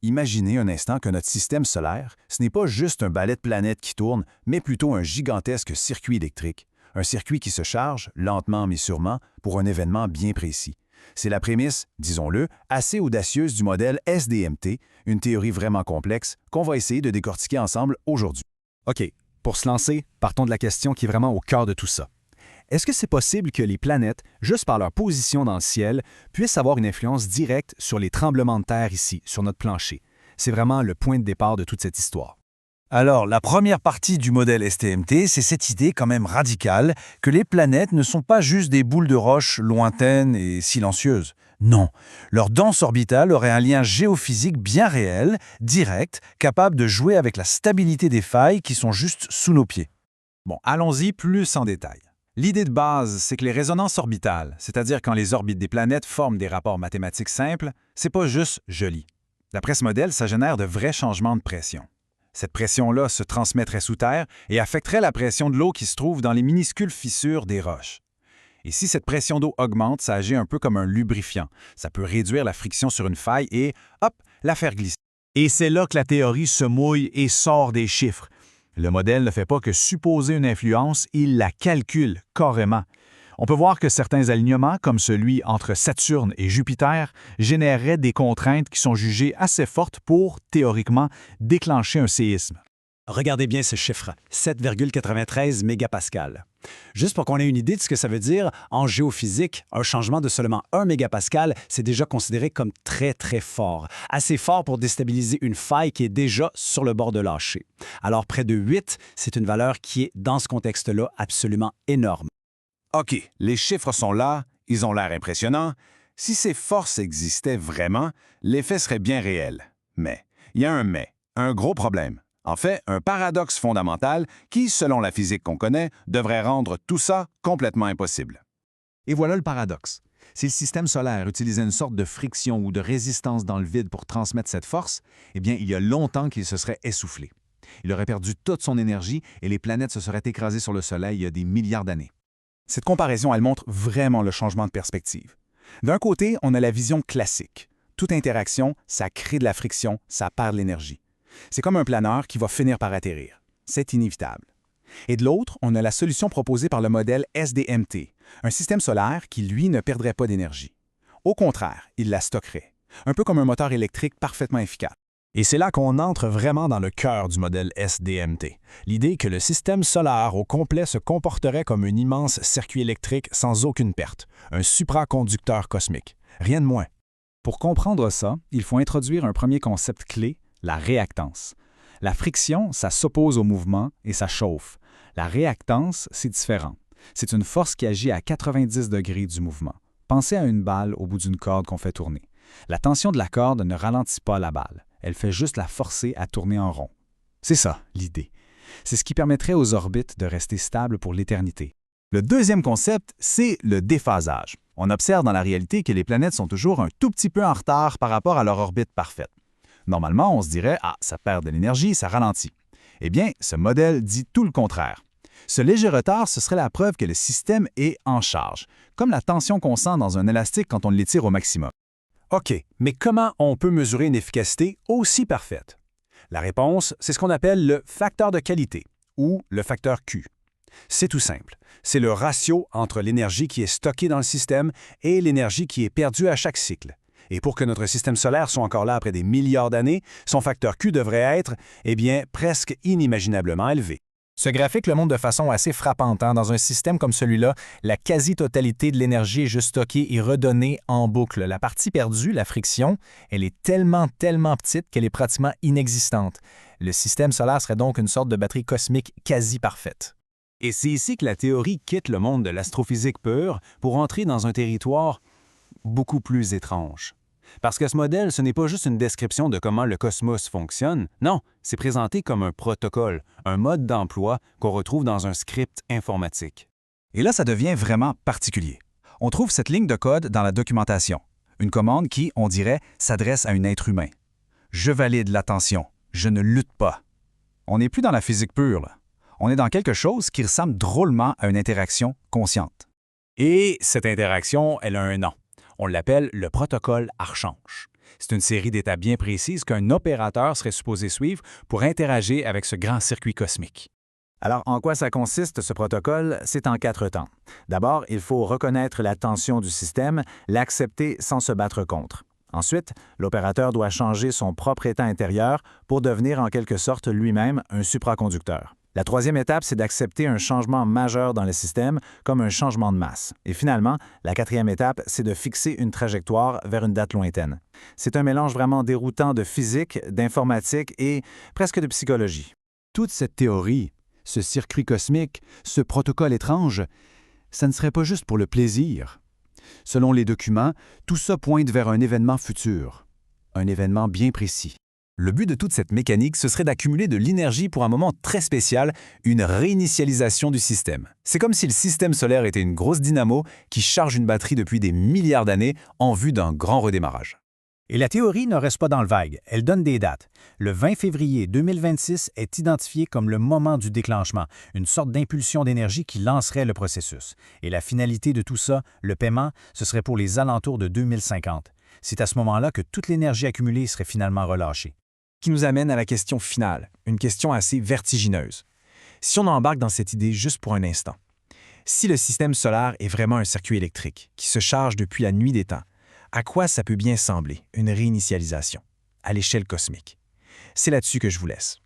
Imaginez un instant que notre système solaire, ce n'est pas juste un balai de planètes qui tourne, mais plutôt un gigantesque circuit électrique. Un circuit qui se charge, lentement mais sûrement, pour un événement bien précis. C'est la prémisse, disons-le, assez audacieuse du modèle SDMT, une théorie vraiment complexe qu'on va essayer de décortiquer ensemble aujourd'hui. OK, pour se lancer, partons de la question qui est vraiment au cœur de tout ça. Est-ce que c'est possible que les planètes, juste par leur position dans le ciel, puissent avoir une influence directe sur les tremblements de terre ici, sur notre plancher? C'est vraiment le point de départ de toute cette histoire. Alors, la première partie du modèle STMT, c'est cette idée quand même radicale que les planètes ne sont pas juste des boules de roche lointaines et silencieuses. Non, leur danse orbitale aurait un lien géophysique bien réel, direct, capable de jouer avec la stabilité des failles qui sont juste sous nos pieds. Bon, allons-y plus en détail. L'idée de base, c'est que les résonances orbitales, c'est-à-dire quand les orbites des planètes forment des rapports mathématiques simples, c'est pas juste joli. D'après ce modèle, ça génère de vrais changements de pression. Cette pression-là se transmettrait sous terre et affecterait la pression de l'eau qui se trouve dans les minuscules fissures des roches. Et si cette pression d'eau augmente, ça agit un peu comme un lubrifiant. Ça peut réduire la friction sur une faille et, hop, la faire glisser. Et c'est là que la théorie se mouille et sort des chiffres. Le modèle ne fait pas que supposer une influence, il la calcule carrément. On peut voir que certains alignements, comme celui entre Saturne et Jupiter, généreraient des contraintes qui sont jugées assez fortes pour, théoriquement, déclencher un séisme. Regardez bien ce chiffre, 7,93 mégapascal. Juste pour qu'on ait une idée de ce que ça veut dire, en géophysique, un changement de seulement 1 mégapascal, c'est déjà considéré comme très, très fort. Assez fort pour déstabiliser une faille qui est déjà sur le bord de lâcher. Alors, près de 8, c'est une valeur qui est, dans ce contexte-là, absolument énorme. OK, les chiffres sont là, ils ont l'air impressionnants. Si ces forces existaient vraiment, l'effet serait bien réel. Mais, il y a un mais, un gros problème. En fait, un paradoxe fondamental qui, selon la physique qu'on connaît, devrait rendre tout ça complètement impossible. Et voilà le paradoxe. Si le système solaire utilisait une sorte de friction ou de résistance dans le vide pour transmettre cette force, eh bien, il y a longtemps qu'il se serait essoufflé. Il aurait perdu toute son énergie et les planètes se seraient écrasées sur le Soleil il y a des milliards d'années. Cette comparaison, elle montre vraiment le changement de perspective. D'un côté, on a la vision classique. Toute interaction, ça crée de la friction, ça perd de l'énergie. C'est comme un planeur qui va finir par atterrir. C'est inévitable. Et de l'autre, on a la solution proposée par le modèle SDMT, un système solaire qui, lui, ne perdrait pas d'énergie. Au contraire, il la stockerait, un peu comme un moteur électrique parfaitement efficace. Et c'est là qu'on entre vraiment dans le cœur du modèle SDMT. L'idée que le système solaire au complet se comporterait comme un immense circuit électrique sans aucune perte, un supraconducteur cosmique. Rien de moins. Pour comprendre ça, il faut introduire un premier concept clé, la réactance. La friction, ça s'oppose au mouvement et ça chauffe. La réactance, c'est différent. C'est une force qui agit à 90 degrés du mouvement. Pensez à une balle au bout d'une corde qu'on fait tourner. La tension de la corde ne ralentit pas la balle. Elle fait juste la forcer à tourner en rond. C'est ça, l'idée. C'est ce qui permettrait aux orbites de rester stables pour l'éternité. Le deuxième concept, c'est le déphasage. On observe dans la réalité que les planètes sont toujours un tout petit peu en retard par rapport à leur orbite parfaite. Normalement, on se dirait « Ah, ça perd de l'énergie, ça ralentit ». Eh bien, ce modèle dit tout le contraire. Ce léger retard, ce serait la preuve que le système est en charge, comme la tension qu'on sent dans un élastique quand on l'étire au maximum. OK, mais comment on peut mesurer une efficacité aussi parfaite? La réponse, c'est ce qu'on appelle le facteur de qualité, ou le facteur Q. C'est tout simple. C'est le ratio entre l'énergie qui est stockée dans le système et l'énergie qui est perdue à chaque cycle. Et pour que notre système solaire soit encore là après des milliards d'années, son facteur Q devrait être, presque inimaginablement élevé. Ce graphique le montre de façon assez frappante. Dans un système comme celui-là, la quasi-totalité de l'énergie est juste stockée et redonnée en boucle. La partie perdue, la friction, elle est tellement petite qu'elle est pratiquement inexistante. Le système solaire serait donc une sorte de batterie cosmique quasi parfaite. Et c'est ici que la théorie quitte le monde de l'astrophysique pure pour entrer dans un territoire beaucoup plus étrange. Parce que ce modèle, ce n'est pas juste une description de comment le cosmos fonctionne, non, c'est présenté comme un protocole, un mode d'emploi qu'on retrouve dans un script informatique. Et là, ça devient vraiment particulier. On trouve cette ligne de code dans la documentation. Une commande qui, on dirait, s'adresse à un être humain. Je valide l'attention. Je ne lutte pas. On n'est plus dans la physique pure, là. On est dans quelque chose qui ressemble drôlement à une interaction consciente. Et cette interaction, elle a un nom. On l'appelle le protocole Archange. C'est une série d'étapes bien précises qu'un opérateur serait supposé suivre pour interagir avec ce grand circuit cosmique. Alors, en quoi ça consiste, ce protocole? C'est en 4 temps. D'abord, il faut reconnaître la tension du système, l'accepter sans se battre contre. Ensuite, l'opérateur doit changer son propre état intérieur pour devenir en quelque sorte lui-même un supraconducteur. La 3e étape, c'est d'accepter un changement majeur dans le système, comme un changement de masse. Et finalement, la 4e étape, c'est de fixer une trajectoire vers une date lointaine. C'est un mélange vraiment déroutant de physique, d'informatique et presque de psychologie. Toute cette théorie, ce circuit cosmique, ce protocole étrange, ça ne serait pas juste pour le plaisir. Selon les documents, tout ça pointe vers un événement futur, un événement bien précis. Le but de toute cette mécanique, ce serait d'accumuler de l'énergie pour un moment très spécial, une réinitialisation du système. C'est comme si le système solaire était une grosse dynamo qui charge une batterie depuis des milliards d'années en vue d'un grand redémarrage. Et la théorie ne reste pas dans le vague, elle donne des dates. Le 20 février 2026 est identifié comme le moment du déclenchement, une sorte d'impulsion d'énergie qui lancerait le processus. Et la finalité de tout ça, le paiement, ce serait pour les alentours de 2050. C'est à ce moment-là que toute l'énergie accumulée serait finalement relâchée. Qui nous amène à la question finale, une question assez vertigineuse. Si on embarque dans cette idée juste pour un instant, si le système solaire est vraiment un circuit électrique qui se charge depuis la nuit des temps, à quoi ça peut bien sembler une réinitialisation à l'échelle cosmique? C'est là-dessus que je vous laisse.